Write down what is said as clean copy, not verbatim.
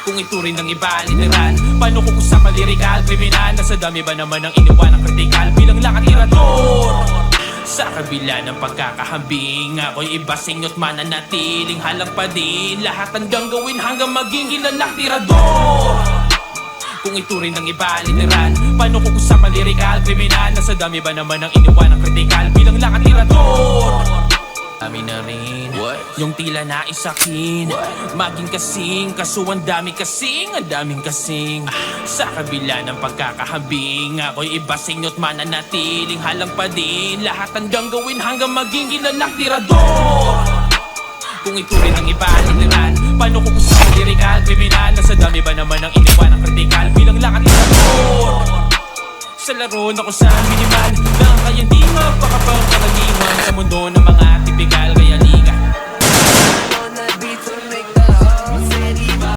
Kung ituring ng iba, literal. Paano kung usapan lirikal, kriminal? Nasa dami ba naman ang iniwan ng kritikal? Bilang lang ang tirador sa kabila ng pagkakahambing, ako'y iba sa inyo't mananatiling halang pa din. Lahat hanggang gawin hanggang maging kilalang tirador. Kung ituring ng iba, literal. Paano kung usapan lirikal, kriminal? Nasa dami ba naman ang iniwan ng kritikal? Bilang lang ang tirador. Dami na rin yung tila nais akin maging kasing, kaso ang dami kasing, ang daming kasing. Sa kabila ng pagkakahambing, ako'y iba sa inyo't mananatiling halang pa din. Lahat hanggang gawin hanggang maging kilalang tirador. Kung ituring ng iba, literal. Paano kung usapan lirikal, kriminal? Nasa dami ba naman ang iniwan ng kritikal? Bilang lang ang tirador. Sa laro na kung saan minimal lang kaya di mapakapangkaraniwan sa mundo ng mga tipikal.